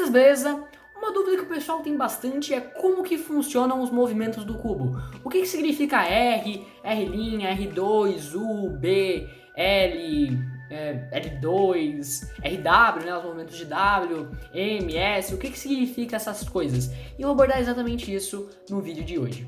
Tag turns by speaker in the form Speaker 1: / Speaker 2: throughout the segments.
Speaker 1: Mas beleza, uma dúvida que o pessoal tem bastante é como que funcionam os movimentos do cubo. O que significa R, R', R2, U, B, L, L2, RW, né, os movimentos de W, M, S, o que significa essas coisas? E eu vou abordar exatamente isso no vídeo de hoje.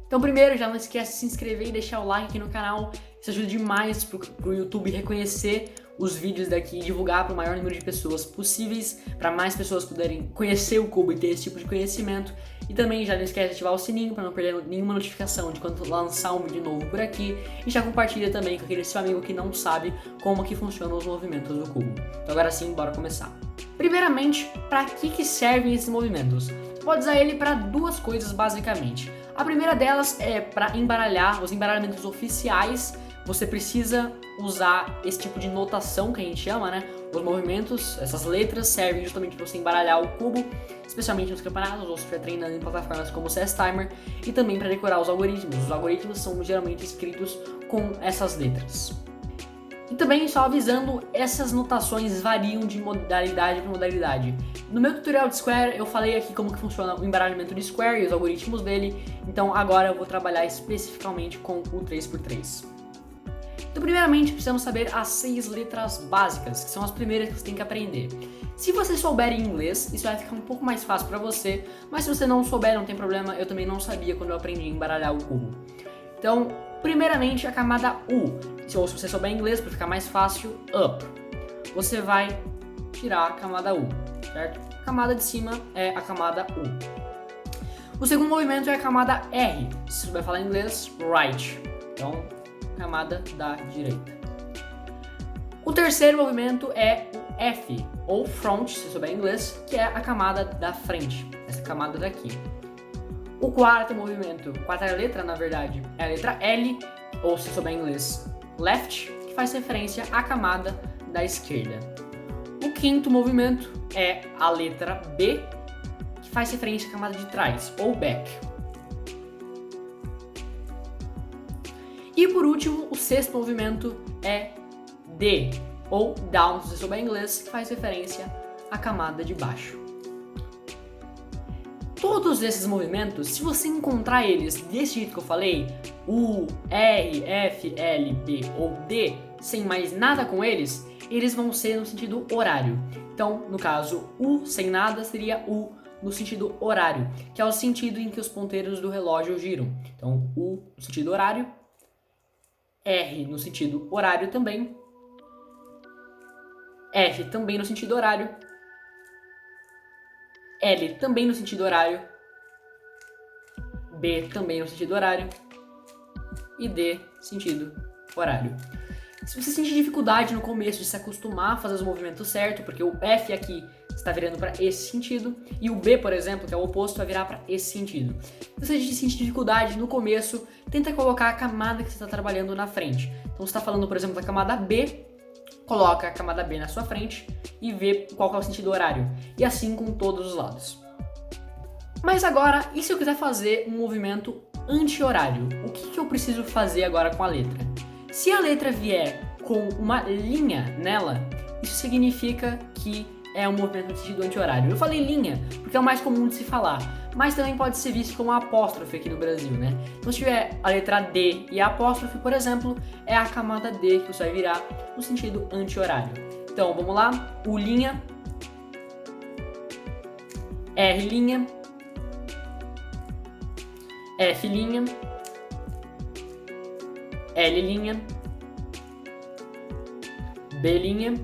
Speaker 1: Então primeiro, já não esquece de se inscrever e deixar o like aqui no canal, isso ajuda demais pro YouTube reconhecer os vídeos daqui e divulgar para o maior número de pessoas possíveis, para mais pessoas poderem conhecer o cubo e ter esse tipo de conhecimento. E também já não esquece de ativar o sininho para não perder nenhuma notificação de quando lançar um vídeo novo por aqui. E já compartilha também com aquele seu amigo que não sabe como que funcionam os movimentos do cubo. Então agora sim, bora começar. Primeiramente, para que servem esses movimentos? Você pode usar ele para duas coisas basicamente. A primeira delas é para embaralhar os embaralhamentos oficiais. Você precisa usar esse tipo de notação que a gente chama, né? Os movimentos, essas letras servem justamente para você embaralhar o cubo, especialmente nos campeonatos ou se estiver treinando em plataformas como o CS Timer, e também para decorar os algoritmos. Os algoritmos são geralmente escritos com essas letras. E também, só avisando, essas notações variam de modalidade para modalidade. No meu tutorial de Square, eu falei aqui como que funciona o embaralhamento de Square e os algoritmos dele, então agora eu vou trabalhar especificamente com o 3x3. Então, primeiramente, precisamos saber as 6 letras básicas, que são as primeiras que você tem que aprender. Se você souber em inglês, isso vai ficar um pouco mais fácil para você, mas se você não souber, não tem problema, eu também não sabia quando eu aprendi a embaralhar o cubo. Então, primeiramente, a camada U, ou se você souber inglês, para ficar mais fácil, up. Você vai tirar a camada U, certo? A camada de cima é a camada U. O segundo movimento é a camada R, se você souber falar inglês, right. Então, camada da direita. O terceiro movimento é o F, ou front, se souber inglês, que é a camada da frente, essa camada daqui. O quarto movimento, quarta letra na verdade, é a letra L, ou se souber inglês, left, que faz referência à camada da esquerda. O quinto movimento é a letra B, que faz referência à camada de trás, ou back. E por último, o sexto movimento é D, ou down, se você souber inglês, que faz referência à camada de baixo. Todos esses movimentos, se você encontrar eles desse jeito que eu falei, U, R, F, L, B ou D, sem mais nada com eles, eles vão ser no sentido horário. Então, no caso, U sem nada seria U no sentido horário, que é o sentido em que os ponteiros do relógio giram. Então, U no sentido horário, R no sentido horário também, F também no sentido horário, L também no sentido horário, B também no sentido horário e D sentido horário. Se você sentir dificuldade no começo de se acostumar a fazer os movimentos certos, porque o F aqui está virando para esse sentido e o B, por exemplo, que é o oposto, vai virar para esse sentido. Se você sentir dificuldade no começo, tenta colocar a camada que você está trabalhando na frente. Então você está falando, por exemplo, da camada B, coloca a camada B na sua frente e vê qual é o sentido horário. E assim com todos os lados. Mas agora, e se eu quiser fazer um movimento anti-horário? O que eu preciso fazer agora com a letra? Se a letra vier com uma linha nela, isso significa que é um movimento no sentido anti-horário. Eu falei linha, porque é o mais comum de se falar, mas também pode ser visto como apóstrofe aqui no Brasil, né? Então se tiver a letra D e a apóstrofe, por exemplo, é a camada D que você vai virar no sentido anti-horário. Então vamos lá, U linha, R linha, F linha, L linha, B linha,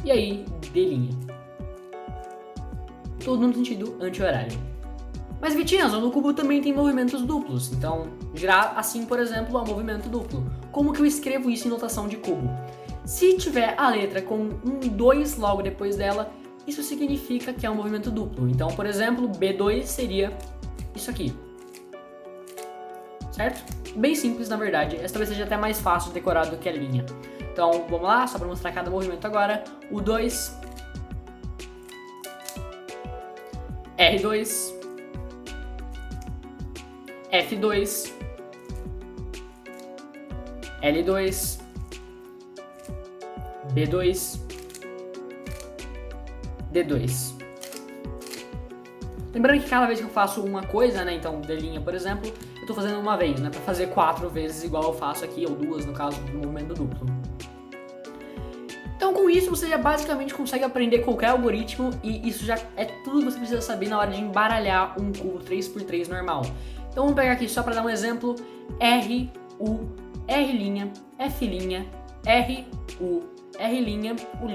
Speaker 1: e aí D linha. Tudo no sentido anti-horário. Mas Vitinhas, no cubo também tem movimentos duplos, então girar assim, por exemplo, é um movimento duplo. Como que eu escrevo isso em notação de cubo? Se tiver a letra com um 2 logo depois dela, isso significa que é um movimento duplo. Então, por exemplo, B2 seria isso aqui. Certo? Bem simples, na verdade. Essa talvez seja até mais fácil de decorar do que a linha. Então, vamos lá, só para mostrar cada movimento agora. O 2, R2, F2, L2, B2, D2. Lembrando que cada vez que eu faço uma coisa, né, então D', por exemplo, eu estou fazendo uma vez, né, para fazer 4 vezes igual eu faço aqui, ou 2 no caso do movimento duplo. Então com isso você já basicamente consegue aprender qualquer algoritmo e isso já é tudo que você precisa saber na hora de embaralhar um cubo 3x3 normal. Então vamos pegar aqui só para dar um exemplo, R, U, R', F', R, U, R', U',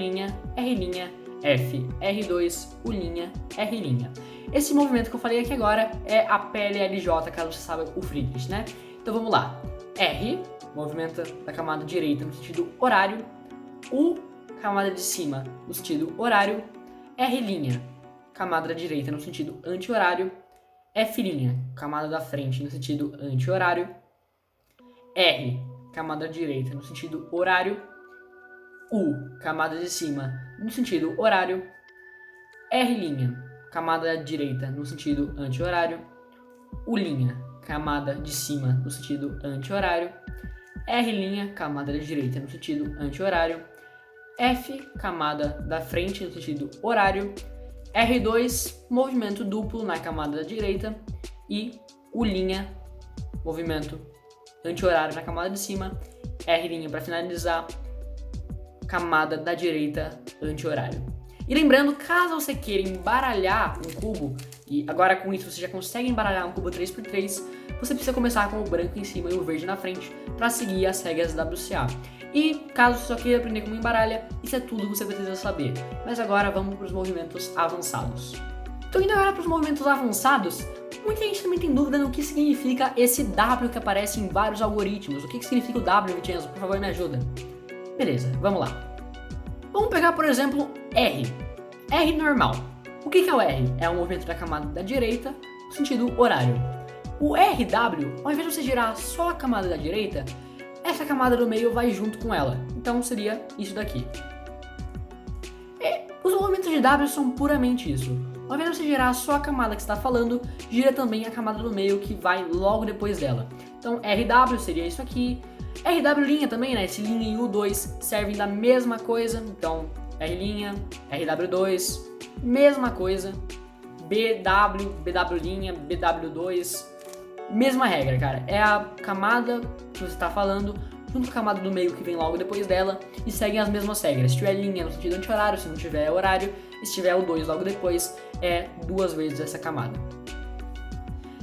Speaker 1: R', F, R2, U', R'. Esse movimento que eu falei aqui agora é a PLLJ, caso você saiba o Friedrich, né? Então vamos lá. R, movimento da camada direita no sentido horário. U, camada de cima no sentido horário. R', camada da direita no sentido anti-horário. F', camada da frente no sentido anti-horário. R, camada da direita no sentido horário. U, camada de cima no sentido horário. R', camada da direita no sentido anti-horário. U', camada de cima no sentido anti-horário. R', camada da direita no sentido anti-horário. F, camada da frente no sentido horário. R2, movimento duplo na camada da direita. E U', movimento anti-horário na camada de cima. R' para finalizar, camada da direita anti-horário. E lembrando, caso você queira embaralhar um cubo, e agora com isso você já consegue embaralhar um cubo 3x3, você precisa começar com o branco em cima e o verde na frente para seguir as regras WCA. E caso você só queira aprender como embaralha, isso é tudo que você precisa saber. Mas agora vamos para os movimentos avançados. Então indo agora para os movimentos avançados, muita gente também tem dúvida no que significa esse W que aparece em vários algoritmos. O que significa o W, Vincenzo? Por favor, me ajuda. Beleza, vamos lá. Vamos pegar, por exemplo, R. R normal. O que é o R? É o movimento da camada da direita no sentido horário. O RW, ao invés de você girar só a camada da direita, essa camada do meio vai junto com ela. Então seria isso daqui. Os movimentos de W são puramente isso. Ao invés de você girar só a camada que está falando, gira também a camada do meio que vai logo depois dela. Então RW seria isso aqui. RW' também, né? Esse linha e U2 servem da mesma coisa. Então R', RW2, mesma coisa. BW, BW', BW2, mesma regra, cara. É a camada que você está falando junto com a camada do meio que vem logo depois dela e seguem as mesmas regras. Se tiver linha no sentido anti-horário, se não tiver horário, e se tiver o 2 logo depois, é 2 vezes essa camada.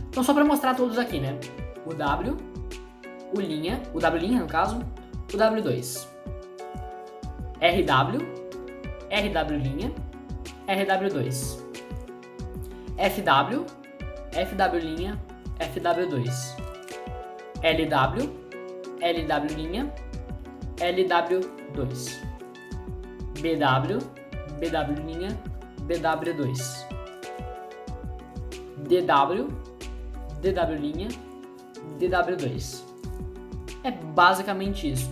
Speaker 1: Então só para mostrar todos aqui, né? O W, o W' no caso, o W2. RW, RW', RW2. FW, FW', FW2. LW, LW', LW2. BW, BW', BW2. DW, DW', DW2. É basicamente isso.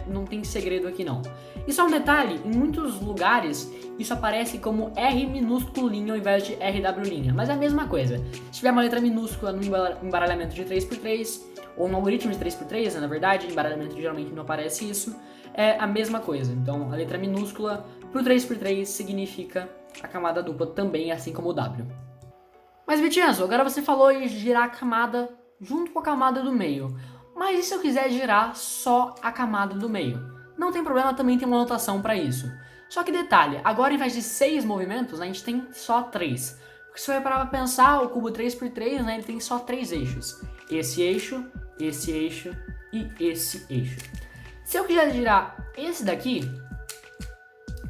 Speaker 1: Não tem segredo aqui não. E só um detalhe, em muitos lugares isso aparece como R minúsculo linha ao invés de RW', mas é a mesma coisa. Se tiver uma letra minúscula no embaralhamento de 3x3, ou no algoritmo de 3x3, na verdade, embaralhamento geralmente não aparece isso, é a mesma coisa. Então a letra minúscula pro 3x3 significa a camada dupla também, assim como o W. Mas Vincenzo, agora você falou em girar a camada junto com a camada do meio. Mas e se eu quiser girar só a camada do meio? Não tem problema, também tem uma notação para isso. Só que detalhe, agora ao invés de 6 movimentos, a gente tem só 3. Porque se você vai parar pra pensar, o cubo 3x3, né, ele tem só 3 eixos. Esse eixo e esse eixo. Se eu quiser girar esse daqui,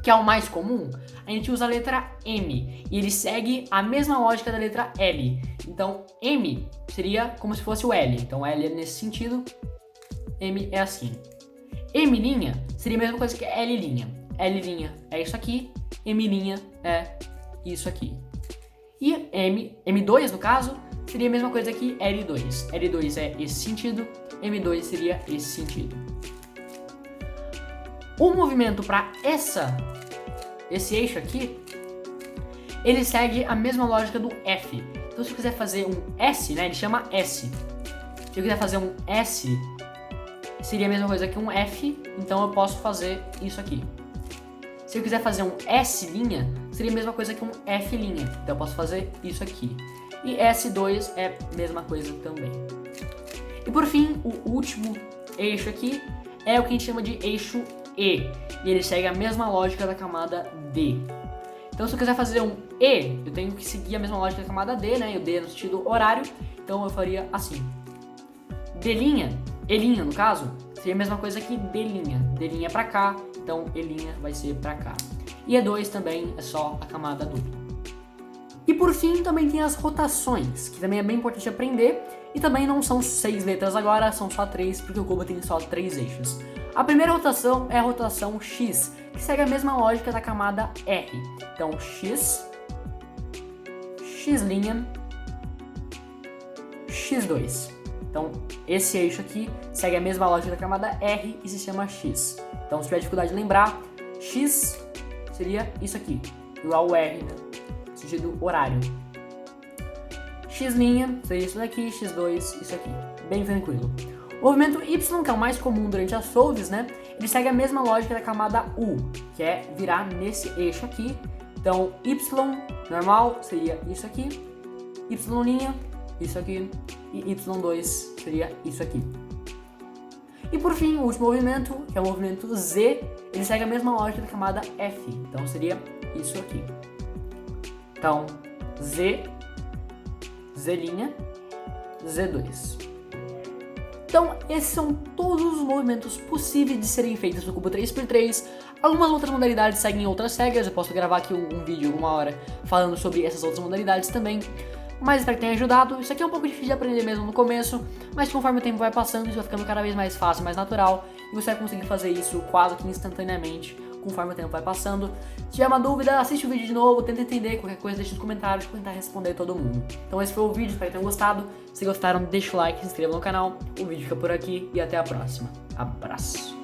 Speaker 1: que é o mais comum, a gente usa a letra M. E ele segue a mesma lógica da letra L. Então, M seria como se fosse o L. Então, L é nesse sentido, M é assim. M' seria a mesma coisa que L'. L' é isso aqui, M' é isso aqui. E M2, no caso, seria a mesma coisa que L2. L2 é esse sentido, M2 seria esse sentido. O movimento para esse eixo aqui, ele segue a mesma lógica do F. Então se eu quiser fazer um S, né, ele chama S. Se eu quiser fazer um S, seria a mesma coisa que um F, então eu posso fazer isso aqui. Se eu quiser fazer um S', seria a mesma coisa que um F', então eu posso fazer isso aqui. E S2 é a mesma coisa também. E por fim, o último eixo aqui é o que a gente chama de eixo E, e ele segue a mesma lógica da camada D. Então se eu quiser fazer um E, eu tenho que seguir a mesma lógica da camada D, né, e o D no sentido horário, então eu faria assim. D', E' no caso, seria a mesma coisa que D'. D' é pra cá, então E' vai ser pra cá. E E2 também é só a camada dupla. E por fim também tem as rotações, que também é bem importante aprender, e também não são 6 letras agora, são só 3, porque o cubo tem só 3 eixos. A primeira rotação é a rotação X, que segue a mesma lógica da camada R. Então X, X', X2. Então esse eixo aqui segue a mesma lógica da camada R e se chama X. Então se tiver dificuldade de lembrar, X seria isso aqui, igual o R, né? Sentido horário. X' seria isso daqui, X2, isso aqui. Bem tranquilo. O movimento Y, que é o mais comum durante as solves, né? Ele segue a mesma lógica da camada U, que é virar nesse eixo aqui. Então, Y normal seria isso aqui, Y', isso aqui, e Y2 seria isso aqui. E por fim, o último movimento, que é o movimento Z, ele segue a mesma lógica da camada F. Então, seria isso aqui. Então, Z, Z', Z2. Então, esses são todos os movimentos possíveis de serem feitos no cubo 3x3. Algumas outras modalidades seguem outras regras, eu posso gravar aqui um vídeo, uma hora, falando sobre essas outras modalidades também. Mas espero que tenha ajudado. Isso aqui é um pouco difícil de aprender mesmo no começo, mas conforme o tempo vai passando, isso vai ficando cada vez mais fácil, mais natural, e você vai conseguir fazer isso quase que instantaneamente, conforme o tempo vai passando. Se tiver uma dúvida, assiste o vídeo de novo, tenta entender, qualquer coisa deixa nos comentários, vou tentar responder todo mundo. Então esse foi o vídeo, espero que tenham gostado. Se gostaram, deixa o like, se inscreva no canal. O vídeo fica por aqui e até a próxima. Abraço!